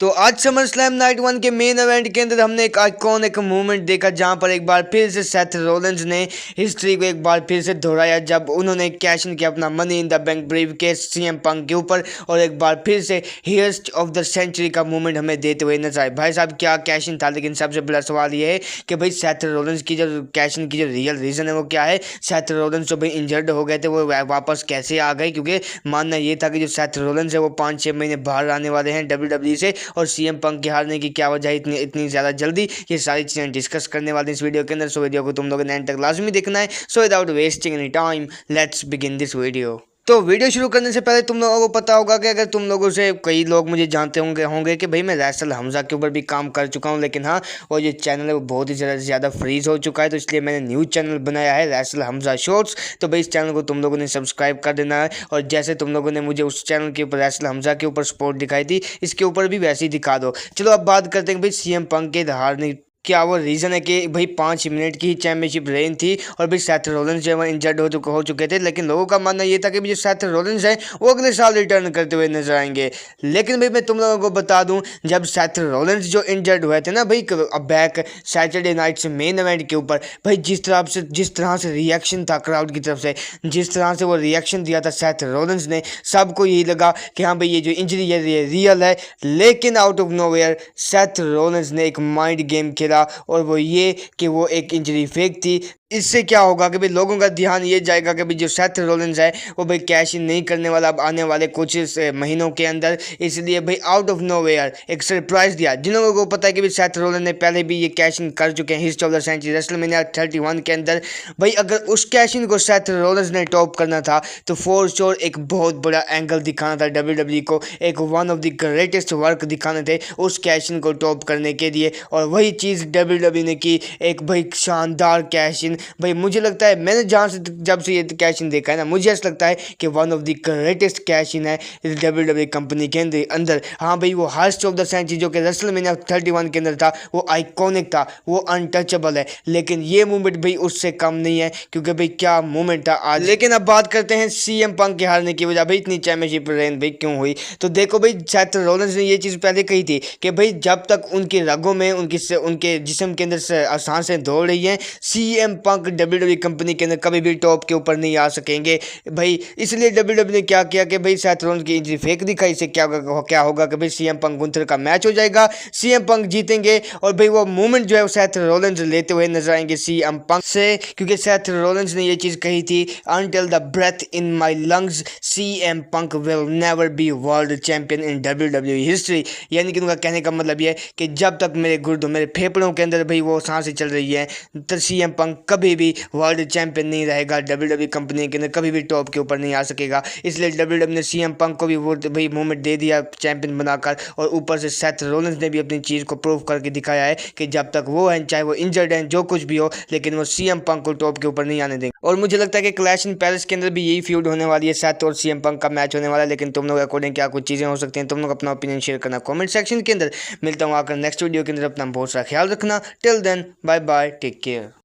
तो आज summer slam night 1 के मेन इवेंट के अंदर हमने एक आइकॉनिक मूवमेंट देखा जहां पर एक बार फिर से सेथ रोलिंस ने हिस्ट्री को एक बार फिर से दोहराया जब उन्होंने कैश इन किया अपना money in the bank brief case CM Punk के ऊपर और एक बार फिर से हियर्स्ट ऑफ द सेंचुरी का मूवमेंट हमें देते हुए नजर आए। भाई साहब क्या कैश इन था, लेकिन सबसे बड़ा सवाल ये है कि भाई सेथ रोलिंस की जो कैश इन की जो रियल रीज़न है वो क्या है। सेथ रोलिंस जो भाई इंजर्ड हो गए थे वो वापस कैसे आ गए, क्योंकि मानना ये था कि जो सेथ रोलिंस है वो 5-6 महीने बाहर आने वाले हैं डब्ल्यूडब्ल्यूई से, और सीएम पंक के हारने की क्या वजह है इतनी इतनी ज़्यादा जल्दी, ये सारी चीज़ें डिस्कस करने वाले इस वीडियो के अंदर। सो वीडियो को तुम लोगों ने एंड तक लाजमी देखना है। So without wasting any time let's begin this video. तो वीडियो शुरू करने से पहले तुम लोगों को पता होगा कि अगर तुम लोगों से कई लोग मुझे जानते होंगे कि भाई मैं रैसल हमजा के ऊपर भी काम कर चुका हूं, लेकिन हाँ वो जो चैनल है वो बहुत ही ज़्यादा फ्रीज हो चुका है, तो इसलिए मैंने न्यू चैनल बनाया है रैसल हमजा शॉर्ट्स। तो भाई इस चैनल को तुम लोगों ने सब्सक्राइब कर देना है, और जैसे तुम लोगों ने मुझे उस चैनल के ऊपर रैसल हमजा के ऊपर सपोर्ट दिखाई थी, इसके ऊपर भी वैसे ही दिखा दो। चलो अब बात करते हैं भाई सीएम पंक के हारने क्या वो रीज़न है कि भाई 5 मिनट की ही चैंपियनशिप रेन थी और भाई सेथ रोलिंस जो है वो इंजर्ड हो चुके थे, लेकिन लोगों का मानना ये था कि जो सेथ रोलिंस है वो अगले साल रिटर्न करते हुए नजर आएंगे। लेकिन भाई मैं तुम लोगों को बता दूं, जब सेथ रोलिंस जो इंजर्ड हुए थे ना भाई बैक सैटरडे नाइट से मेन इवेंट के ऊपर, भाई जिस तरह से रिएक्शन था क्राउड की तरफ से, जिस तरह से वो रिएक्शन दिया था सेथ रोलिंस ने, सबको यही लगा कि हाँ भाई ये जो इंजरी है ये रियल है। लेकिन out of nowhere Seth Rollins ने एक माइंड गेम खेला, और वो ये कि वो एक इंजरी फेक थी। इससे क्या होगा कि भाई लोगों का ध्यान ये जाएगा कि भाई जो सेथ रोलिंस है वो भाई कैश इन नहीं करने वाला अब आने वाले कुछ महीनों के अंदर, इसलिए भाई आउट ऑफ नोवेयर एक सरप्राइज दिया। जिन लोगों को पता है कि भाई सेथ रोलिंस ने पहले भी ये कैश इन कर चुके हैं history of the century WrestleMania 31 के अंदर, भाई अगर उस कैश इन को सेथ रोलिंस ने टॉप करना था तो फॉर श्योर एक बहुत बड़ा एंगल दिखाना था डब्ल्यूडब्ल्यूई को, एक one of the greatest work दिखाने थे उस कैश इन को टॉप करने के लिए, और वही चीज़ डब्ल्यूडब्ल्यूई ने की, एक भाई शानदार कैश इन। भाई मुझे लगता है मैंने जब से ये कैश इन देखा है ना, मुझे ऐसा लगता है कि one of the greatest cash in है डब्ल्यूडब्ल्यूई कंपनी के अंदर। हाँ भाई वो हार्स्ट ऑफ द सेंचुरी जो कि रेसलमेनिया 31 के अंदर था वो आइकॉनिक था, वो अनटचेबल है, लेकिन ये मूवमेंट भाई उससे कम नहीं है, क्योंकि भाई क्या मूवमेंट था आज। लेकिन अब बात करते हैं सीएम पंक के हारने की वजह भाई इतनी चैंपियनशिप रेन भाई क्यों हुई। तो देखो भाई सेथ रोलिंस ने ये चीज़ पहले कही थी कि भाई जब तक उनकी रगों में उनके जिस्म के अंदर से सांसें दौड़ रही हैं, सीएम पंक डब्ल्यूडब्ल्यूई कंपनी के अंदर कभी भी टॉप के ऊपर नहीं आ सकेंगे भाई। इसलिए डब्ल्यूडब्ल्यूई ने क्या किया कि भाई सेथ रोलिंस की इंजरी फेक दिखाई, इससे क्या होगा कि भाई सीएम पंक गुंथर का मैच हो जाएगा, सीएम पंक जीतेंगे, और भाई वो मूवमेंट जो है वो सेथ रोलिंस लेते हुए नजर आएंगे सीएम पंक से, क्योंकि सेथ रोलिंस ने ये चीज़ कही थी until the breath in my lungs CM Punk will never be world champion in WWE history. यानी कि उनका कहने का मतलब ये है कि जब तक मेरे गुर्दों मेरे फेफड़ों के अंदर भाई वो सांसें चल रही है तो सीएम पंक कभी भी वर्ल्ड चैंपियन नहीं रहेगा, डब्ल्यूडब्ल्यूई कंपनी के अंदर कभी भी टॉप के ऊपर नहीं आ सकेगा। इसलिए डब्ल्यूडब्ल्यूई ने सीएम पंक को भी वो भाई मूवमेंट दे दिया चैंपियन बनाकर, और ऊपर से सेथ रोलिंस ने भी अपनी चीज़ को प्रूव करके दिखाया है कि जब तक वो हैं, चाहे वो इंजर्ड हैं, जो कुछ भी हो, लेकिन वो सीएम पंक को टॉप के ऊपर नहीं आने देंगे। और मुझे लगता है कि क्लैश इन पैलेस के अंदर भी यही फ्यूड होने वाली है, सेथ और सीएम पंक का मैच होने वाला है। लेकिन तुम लोग अकॉर्डिंग क्या कुछ चीज़ें हो सकती हैं, तुम लोग अपना ओपिनियन शेयर करना कमेंट सेक्शन के अंदर। मिलता हूँ आकर नेक्स्ट वीडियो के अंदर, अपना बहुत सारा ख्याल रखना। Till then bye bye, take care.